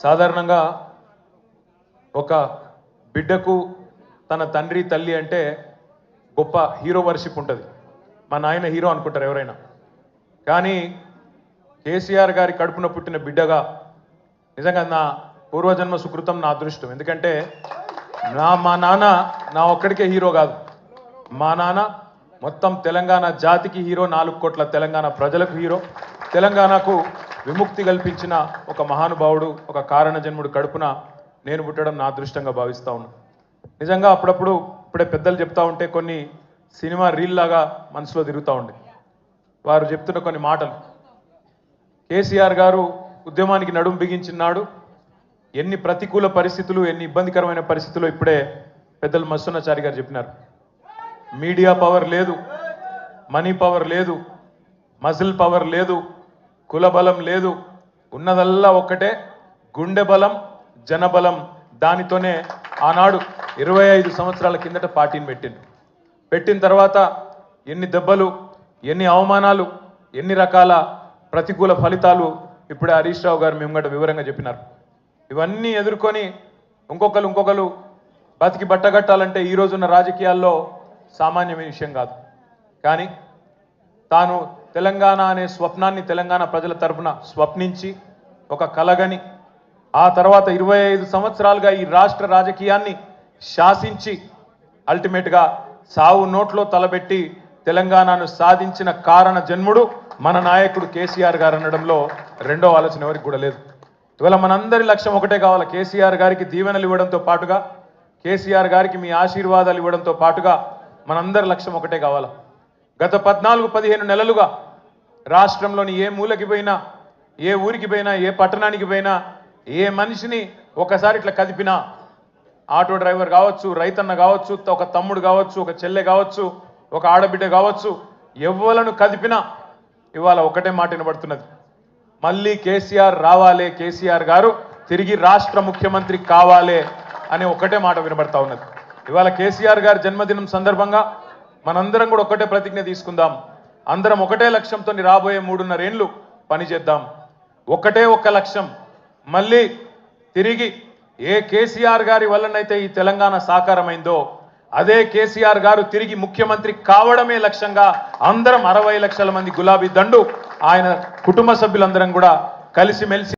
సాధారణంగా ఒక బిడ్డకు తన తండ్రి తల్లి అంటే గొప్ప హీరో వర్షిప్ ఉంటుంది. మా నాయన హీరో అనుకుంటారు ఎవరైనా. కానీ కేసీఆర్ గారి కడుపున పుట్టిన బిడ్డగా నిజంగా నా పూర్వజన్మ సుకృతం, నా అదృష్టం. ఎందుకంటే మా నాన్న నా ఒక్కడికే హీరో కాదు. మా నాన్న మొత్తం తెలంగాణ జాతికి హీరో, 4 కోట్ల తెలంగాణ ప్రజలకు హీరో. తెలంగాణకు విముక్తి కల్పించిన ఒక మహానుభావుడు, ఒక కారణ జన్ముడు కడుపున నేను పుట్టడం నా అదృష్టంగా భావిస్తా ఉన్నాను. నిజంగా అప్పుడప్పుడు ఇప్పుడే పెద్దలు చెప్తా ఉంటే కొన్ని సినిమా రీల్ లాగా మనసులో తిరుగుతూ ఉండే. వారు చెప్తున్న కొన్ని మాటలు, కేసీఆర్ గారు ఉద్యమానికి నడుం బిగించినాడు. ఎన్ని ప్రతికూల పరిస్థితులు, ఎన్ని ఇబ్బందికరమైన పరిస్థితులు ఇప్పుడే పెద్దలు మస్సున్నాచారి గారు చెప్పినారు. మీడియా పవర్ లేదు, మనీ పవర్ లేదు, మజిల్ పవర్ లేదు, కుల బలం లేదు, ఉన్నదల్లా ఒక్కటే గుండె బలం, జనబలం. దానితోనే ఆనాడు 25 సంవత్సరాల కిందట పార్టీని పెట్టిన తర్వాత ఎన్ని దెబ్బలు, ఎన్ని అవమానాలు, ఎన్ని రకాల ప్రతికూల ఫలితాలు ఇప్పుడే హరీష్ రావు గారు మేము వివరంగా చెప్పినారు. ఇవన్నీ ఎదుర్కొని ఇంకొకరు బతికి బట్టగట్టాలంటే ఈ రోజున్న రాజకీయాల్లో సామాన్యమైన విషయం కాదు. కానీ తాను తెలంగాణ అనే స్వప్నాన్ని తెలంగాణ ప్రజల తరఫున స్వప్నించి ఒక కలగని ఆ తర్వాత 25 సంవత్సరాలుగా ఈ రాష్ట్ర రాజకీయాన్ని శాసించి అల్టిమేట్గా సావు నోట్లో తలబెట్టి తెలంగాణను సాధించిన కారణ జన్ముడు మన నాయకుడు కేసీఆర్ గారు అనడంలో రెండో ఆలోచన ఎవరికి కూడా లేదు. ఇవాళ మనందరి లక్ష్యం ఒకటే కావాలి. కేసీఆర్ గారికి దీవెనలు ఇవ్వడంతో పాటుగా, కేసీఆర్ గారికి మీ ఆశీర్వాదాలు ఇవ్వడంతో పాటుగా మనందరి లక్ష్యం ఒకటే కావాలి. గత 14-15 నెలలుగా రాష్ట్రంలోని ఏ మూలకి పోయినా, ఏ ఊరికి పోయినా, ఏ పట్టణానికి పోయినా, ఏ మనిషిని ఒకసారి ఇట్లా కదిపినా, ఆటో డ్రైవర్ కావచ్చు, రైతన్న కావచ్చు, ఒక తమ్ముడు కావచ్చు, ఒక చెల్లె కావచ్చు, ఒక ఆడబిడ్డ కావచ్చు, ఎవ్వలను కదిపినా ఇవాళ ఒకటే మాట వినబడుతున్నది, మళ్ళీ కేసీఆర్ రావాలే, కేసీఆర్ గారు తిరిగి రాష్ట్ర ముఖ్యమంత్రి కావాలే అనే ఒకటే మాట వినబడతా ఉన్నది. ఇవాళ కేసీఆర్ గారి జన్మదినం సందర్భంగా మనందరం కూడా ఒకటే ప్రతిజ్ఞ తీసుకుందాం. అందరం ఒకటే లక్ష్యంతో రాబోయే 3.5 ఏళ్ళు పనిచేద్దాం. ఒకటే ఒక్క లక్ష్యం, మళ్ళీ తిరిగి ఏ కేసీఆర్ గారి వల్లనైతే ఈ తెలంగాణ సాకారమైందో అదే కేసీఆర్ గారు తిరిగి ముఖ్యమంత్రి కావడమే లక్ష్యంగా అందరం 60 లక్షల మంది గులాబీ దండు ఆయన కుటుంబ సభ్యులందరం కూడా కలిసిమెలిసి